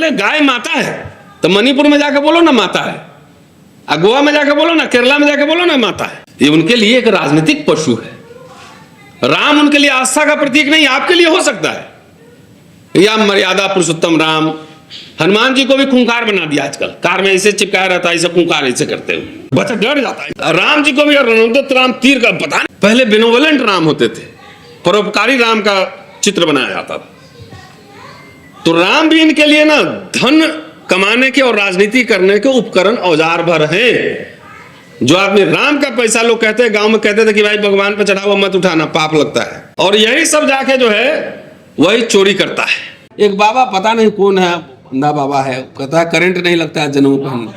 बोले गाय माता है, तो मणिपुर में जाकर बोलो ना माता है, गोवा में जाकर बोलो ना, केरला में जाकर बोलो ना माता है। ये उनके लिए एक राजनीतिक पशु है। राम उनके लिए आस्था का प्रतीक नहीं, आपके लिए हो सकता है। या मर्यादा पुरुषोत्तम राम, हनुमान जी को भी खूंखार बना दिया आजकल, कार में ऐसे चिपकाया रहता है, ऐसे खूंखार ऐसे करते हुए, बच्चा डर जाता है। राम जी को भी रणोदत्त राम तीर का पता नहीं, पहले बेनोवलेंट राम होते थे, परोपकारी राम का चित्र बनाया जाता था। तो राम भी इनके लिए ना धन कमाने के और राजनीति करने के उपकरण, औजार भर हैं। जो आदमी राम का पैसा, लोग कहते हैं, गांव में कहते थे कि भाई भगवान पर चढ़ा हुआ मत उठाना, पाप लगता है, और यही सब जाके जो है वही चोरी करता है। एक बाबा, पता नहीं कौन है, अंधा बाबा है, कहता है करंट नहीं लगता है जनेऊ पहनने।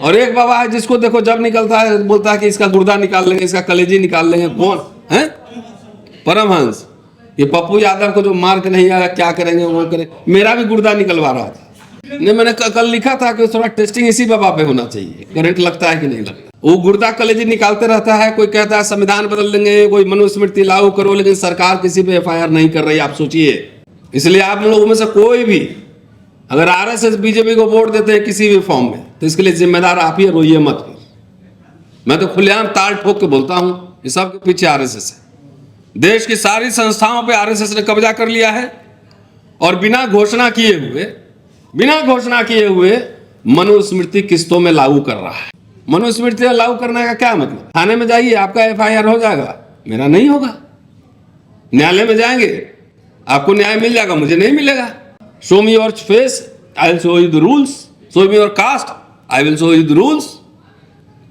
और एक बाबा है जिसको देखो जब निकलता है बोलता है कि इसका गुर्दा निकाल लेंगे, इसका कलेजी निकाल लेंगे। कौन है? परमहंस। ये पप्पू यादव को जो मार के नहीं आया, क्या करेंगे वो करें। मेरा भी गुर्दा निकलवा रहा था, नहीं मैंने कल लिखा था कि थोड़ा टेस्टिंग इसी बाबा पे होना चाहिए, करंट लगता है कि नहीं लगता। वो गुर्दा कलेजी निकालते रहता है। कोई कहता है संविधान बदल देंगे, कोई मनुस्मृति लागू करो, लेकिन सरकार किसी पे एफआईआर नहीं कर रही। आप सोचिए, इसलिए आप लोगों में से कोई भी अगर आरएसएस बीजेपी को वोट देते हैं किसी भी फॉर्म में, तो इसके लिए जिम्मेदार आप ही, रोइए मत। मैं तो खुलेआम ताल ठोक के बोलता हूं, ये सब के पीछे आरएसएस है। देश की सारी संस्थाओं पे आरएसएस ने कब्जा कर लिया है, और बिना घोषणा किए हुए मनुस्मृति किस्तों में लागू कर रहा है। मनुस्मृति लागू करने का क्या मतलब? थाने में जाइए, आपका एफआईआर हो जाएगा, मेरा नहीं होगा। न्यायालय में जाएंगे, आपको न्याय मिल जाएगा, मुझे नहीं मिलेगा। Show me your face, I will show you the rules. Show me your cast, I will show you the rules.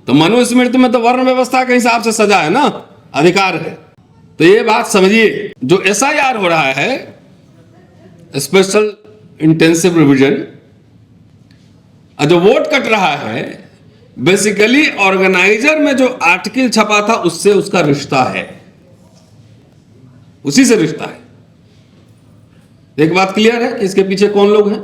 तो मनुस्मृति में तो वर्ण व्यवस्था के हिसाब से सजा है ना, अधिकार है। तो ये बात समझिए, जो एसआईआर हो रहा है, स्पेशल इंटेंसिव रिवीजन, जो वोट कट रहा है, बेसिकली ऑर्गेनाइजर में जो आर्टिकल छपा था उससे उसका रिश्ता है, उसी से रिश्ता है। एक बात क्लियर है कि इसके पीछे कौन लोग हैं।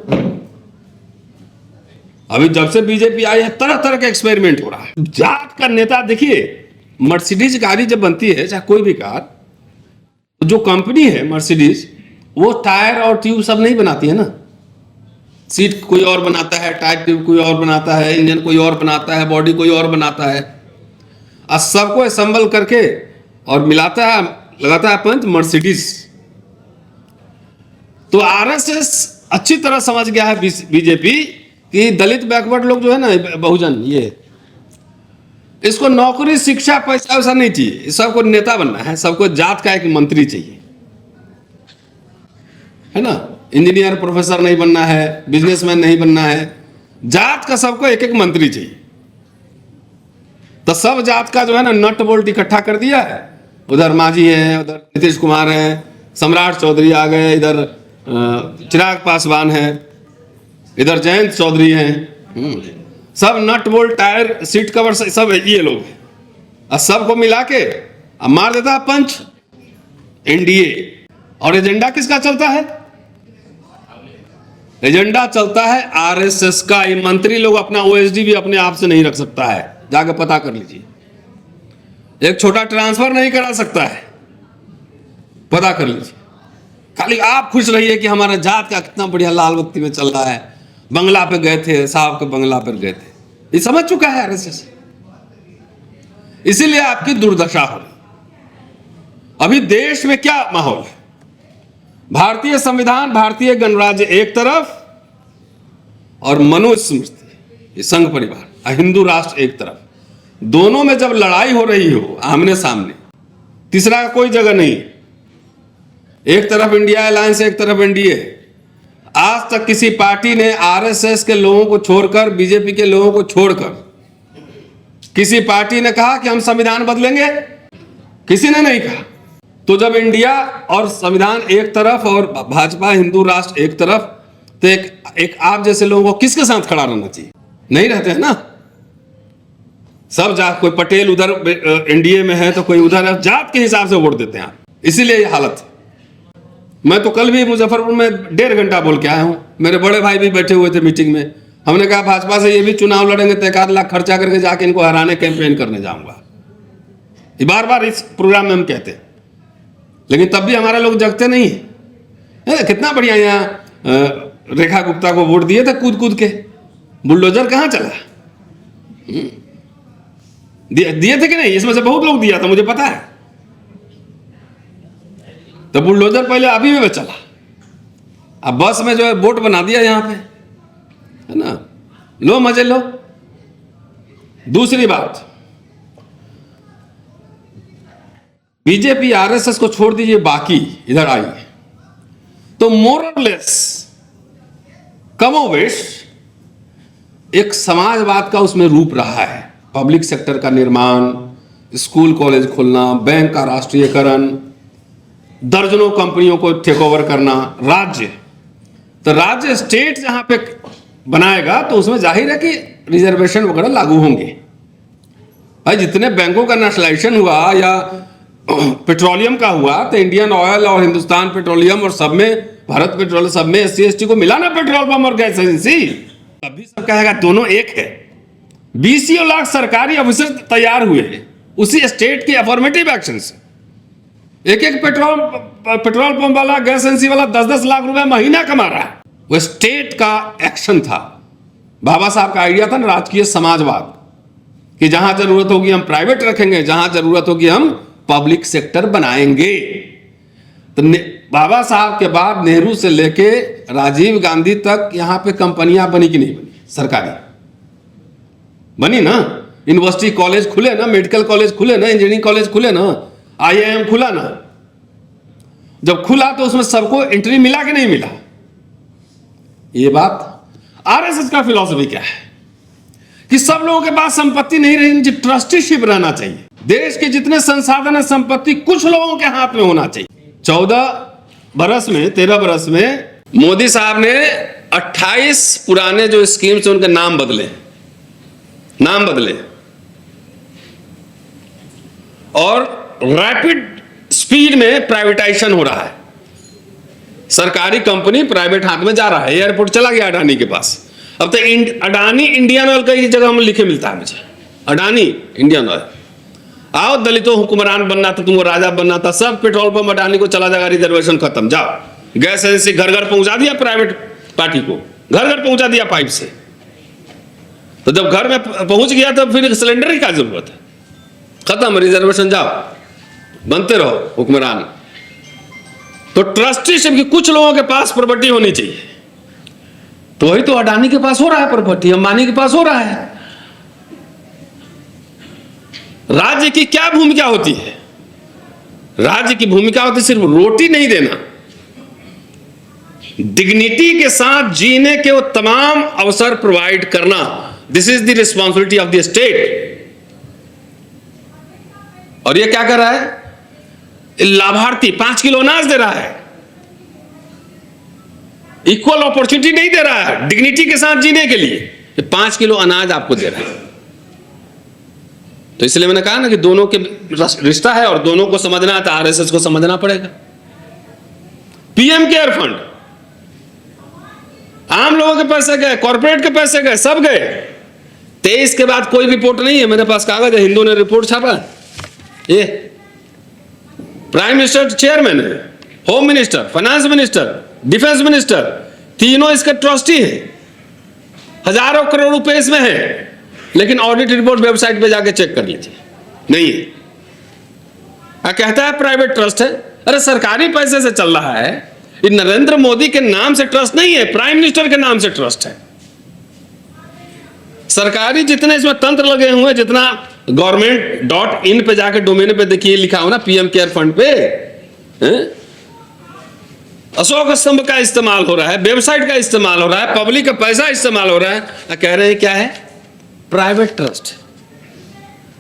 अभी जब से बीजेपी आई है, तरह तरह के एक्सपेरिमेंट हो रहा है। जाट का नेता देखिए, मर्सिडीज गाड़ी जब बनती है, चाहे कोई भी कार, जो कंपनी है मर्सिडीज, वो टायर और ट्यूब सब नहीं बनाती है ना। सीट कोई और बनाता है, टायर ट्यूब कोई और बनाता है, इंजन कोई और बनाता है, बॉडी कोई और बनाता है, और सबको असेंबल करके और मिलाता है, लगाता है पंच मर्सिडीज। तो आरएसएस अच्छी तरह समझ गया है बीजेपी कि दलित बैकवर्ड लोग जो है ना, बहुजन, ये इसको नौकरी, शिक्षा, पैसा वैसा नहीं चाहिए, सबको नेता बनना है, सबको जात का एक मंत्री चाहिए, है ना। इंजीनियर प्रोफेसर नहीं बनना है, बिजनेसमैन नहीं बनना है, जात का सबको एक एक मंत्री चाहिए। तो सब जात का जो है ना नट बोल्ट इकट्ठा कर दिया है। उधर मांझी है, उधर नीतीश कुमार है, सम्राट चौधरी आ गए, इधर चिराग पासवान है, इधर जयंत चौधरी हैं, सब nut bolt, tyre, seat cover, सब ये लोग हैं। और सबको मिला के अब मार देता है पंच एनडीए। और एजेंडा किसका चलता है? एजेंडा चलता है आरएसएस का। ये मंत्री लोग अपना ओएसडी भी अपने आप से नहीं रख सकता है, जाकर पता कर लीजिए। एक छोटा ट्रांसफर नहीं करा सकता है, पता कर लीजिए। खाली आप खुश रहिए कि हमारा जात का कितना बढ़िया लाल बत्ती में चल रहा है। बंगला पे गए थे, साहब के बंगला पर गए थे, ये समझ चुका है आरएसएस। इसीलिए आपकी दुर्दशा हो रही। अभी देश में क्या माहौल है? भारतीय संविधान, भारतीय गणराज्य एक तरफ, और मनुस्मृति, ये संघ परिवार, हिंदू राष्ट्र एक तरफ। दोनों में जब लड़ाई हो रही हो आमने सामने, तीसरा का कोई जगह नहीं। एक तरफ इंडिया अलायंस, एक तरफ एनडीए। आज तक किसी पार्टी ने आरएसएस के लोगों को छोड़कर, बीजेपी के लोगों को छोड़कर, किसी पार्टी ने कहा कि हम संविधान बदलेंगे? किसी ने नहीं कहा। तो जब इंडिया और संविधान एक तरफ और भाजपा हिंदू राष्ट्र एक तरफ, तो एक आप जैसे लोगों को किसके साथ खड़ा रहना चाहिए? नहीं रहते हैं ना। सब जात, कोई पटेल उधर एनडीए में है तो कोई उधर है, जात के हिसाब से वोट देते हैं आप। इसीलिए ये हालत है। मैं तो कल भी मुजफ्फरपुर में 1.5 घंटा बोल के आया हूं। मेरे बड़े भाई भी बैठे हुए थे मीटिंग में। हमने कहा भाजपा से ये भी चुनाव लड़ेंगे तो 1 लाख खर्चा करके जाके इनको हराने कैंपेन करने जाऊंगा। ये बार बार इस प्रोग्राम में हम कहते हैं, लेकिन तब भी हमारे लोग जगते नहीं है। कितना बढ़िया यहाँ रेखा गुप्ता को वोट दिए थे कूद कूद के, बुलडोजर कहाँ चला? दिए थे कि नहीं? इसमें से बहुत लोग दिया था, मुझे पता है। तो बुलडोजर पहले अभी में चला, अब बस में जो है बोट बना दिया यहां पे, है ना। लो मजे लो। दूसरी बात, बीजेपी आरएसएस को छोड़ दीजिए, बाकी इधर आइए तो मोरलेस कमोवेश एक समाजवाद का उसमें रूप रहा है। पब्लिक सेक्टर का निर्माण, स्कूल कॉलेज खोलना, बैंक का राष्ट्रीयकरण, दर्जनों कंपनियों को टेक ओवर करना, राज्य तो राज्य स्टेट जहां पे बनाएगा तो उसमें जाहिर है कि रिजर्वेशन वगैरह लागू होंगे। भाई जितने बैंकों का नेशनलाइजेशन हुआ या पेट्रोलियम का हुआ तो इंडियन ऑयल और हिंदुस्तान पेट्रोलियम और सब में, भारत पेट्रोलियम सब में SC ST को मिला ना पेट्रोल पंप और गैस एजेंसी। अभी सब कहेगा दोनों एक है। 20 लाख सरकारी ऑफिसर तैयार हुए हैं उसी स्टेट के अफर्मेटिव एक्शन से। एक पेट्रोल पंप वाला, गैस एजेंसी वाला 10-10 लाख रुपए महीना कमा रहा है। वो स्टेट का एक्शन था। बाबा साहब का आइडिया था ना राजकीय समाजवाद, कि जहां जरूरत होगी हम प्राइवेट रखेंगे, जहां जरूरत होगी हम पब्लिक सेक्टर बनाएंगे। तो बाबा साहब के बाद नेहरू से लेके राजीव गांधी तक यहां पे कंपनियां बनी कि नहीं बनी? सरकारी बनी ना। यूनिवर्सिटी कॉलेज खुले ना, मेडिकल कॉलेज खुले ना, इंजीनियरिंग कॉलेज खुले ना, IIM खुला ना। जब खुला तो उसमें सबको एंट्री मिला कि नहीं मिला? ये बात आरएसएस का फिलॉसफी क्या है कि सब लोगों के पास संपत्ति नहीं रही, ट्रस्टीशिप रहना चाहिए। देश के जितने संसाधन है, संपत्ति कुछ लोगों के हाथ में होना चाहिए। 13 बरस में मोदी साहब ने 28 पुराने जो स्कीम्स उनके नाम बदले और रैपिड स्पीड में प्राइवेटाइजेशन हो रहा है। सरकारी कंपनी प्राइवेट हाथ में जा रहा है। एयरपोर्ट चला गया अडानी के पास। अब तो अडानी इंडियन ऑयल कई जगह में लिखे मिलता है मुझे, अडानी इंडियन ऑयल। आओ दलितों हुक्मरान बनना था, तुमको राजा बनना था, सब पेट्रोल पंप अडानी को चला जाएगा, रिजर्वेशन खत्म, जाओ। गैस एजेंसी घर घर पहुंचा दिया, प्राइवेट पार्टी को घर घर पहुंचा दिया पाइप से। तो जब घर में पहुंच गया तो फिर सिलेंडर की क्या जरूरत है? खत्म, रिजर्वेशन, जाओ, बनते रहो हुक्मरान। तो ट्रस्टीशिप की कुछ लोगों के पास प्रॉपर्टी होनी चाहिए। तो वही तो अडानी के पास हो रहा है प्रॉपर्टी, अंबानी के पास हो रहा है। राज्य की क्या भूमिका होती है? राज्य की भूमिका होती है सिर्फ रोटी नहीं देना, डिग्निटी के साथ जीने के वो तमाम अवसर प्रोवाइड करना। This is the responsibility of the state. और ये क्या कर रहा है? लाभार्थी 5 किलो अनाज दे रहा है, इक्वल अपॉर्चुनिटी नहीं दे रहा है डिग्निटी के साथ जीने के लिए। 5 किलो अनाज आपको दे रहा है। तो इसलिए मैंने कहा ना कि दोनों के रिश्ता है और दोनों को समझना है, तो आरएसएस को समझना पड़ेगा। पीएम केयर फंड, आम लोगों के पैसे गए, कॉर्पोरेट के पैसे गए, सब गए। 23 के बाद कोई रिपोर्ट नहीं है, मेरे पास कागज है, हिंदू ने रिपोर्ट छापा। ये प्राइम मिनिस्टर चेयरमैन है, home minister, finance minister, defence minister, तीनों इसके ट्रस्टी है। हजारों करोड़ रुपए इसमें है, लेकिन ऑडिट रिपोर्ट वेबसाइट पे जाके चेक कर लीजिए, नहीं है। कहता है प्राइवेट ट्रस्ट है। अरे सरकारी पैसे से चल रहा है। ये नरेंद्र मोदी के नाम से ट्रस्ट नहीं है, प्राइम मिनिस्टर के नाम से ट्रस्ट है। सरकारी जितने इसमें तंत्र लगे हुए हैं, जितना government.in पे जाके डोमेन पे देखिए, लिखा हो ना पीएम केयर फंड पे, अशोक स्तंभ का इस्तेमाल हो रहा है, वेबसाइट का इस्तेमाल हो रहा है, पब्लिक का पैसा इस्तेमाल हो रहा है। कह रहे हैं क्या है? Private trust.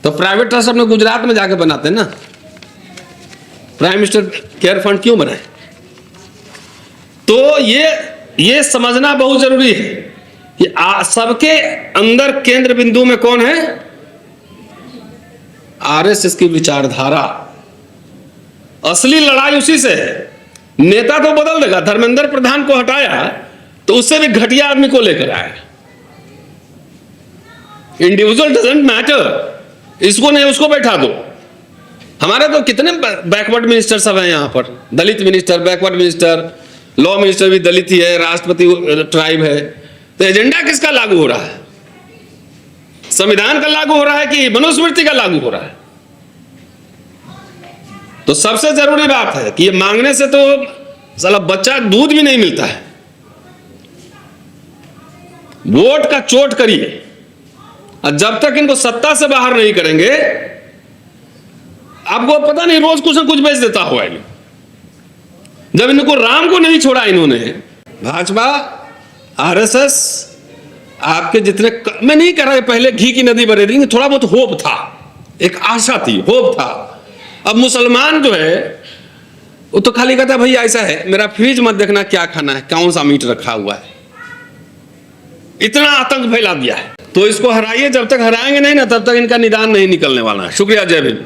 तो प्राइवेट ट्रस्ट अपने गुजरात में जाके बनाते हैं ना। प्राइम मिनिस्टर केयर फंड क्यों बनाए? तो ये समझना बहुत जरूरी है कि सबके अंदर केंद्र बिंदु में कौन है? आरएसएस की विचारधारा। असली लड़ाई उसी से है। नेता तो बदल देगा, धर्मेंद्र प्रधान को हटाया तो उससे भी घटिया आदमी को लेकर आया। इंडिविजुअल डजंट मैटर, इसको नहीं उसको बैठा दो। हमारे तो कितने बैकवर्ड मिनिस्टर सब हैं यहाँ पर, Dalit minister, backward minister, law minister भी दलित ही है, राष्ट्रपति ट्राइब है, तो एजेंडा किसका लागू हो रहा है? संविधान का लागू हो रहा है कि मनुस्मृति का लागू हो रहा है? तो सबसे जरूरी बात है कि ये मांगने से तो साला बच्चा दूध भी नहीं मिलता है। वोट का चोट करिए, और जब तक इनको सत्ता से बाहर नहीं करेंगे, आपको पता नहीं रोज कुछ ना कुछ बेच देता हुआ है। जब इनको राम को नहीं छोड़ा इन्होंने, भाजपा आरएसएस आपके जितने, मैं नहीं कह रहा पहले घी की नदी बह रही थी, थोड़ा बहुत होप था, एक आशा थी, होप था। अब मुसलमान जो है वो तो खाली कहता है भैया ऐसा है, मेरा फ्रिज मत देखना क्या खाना है, कौन सा मीट रखा हुआ है। इतना आतंक फैला दिया है। तो इसको हराइए, जब तक हराएंगे नहीं ना तब तक इनका निदान नहीं निकलने वाला है। शुक्रिया, जय भीम।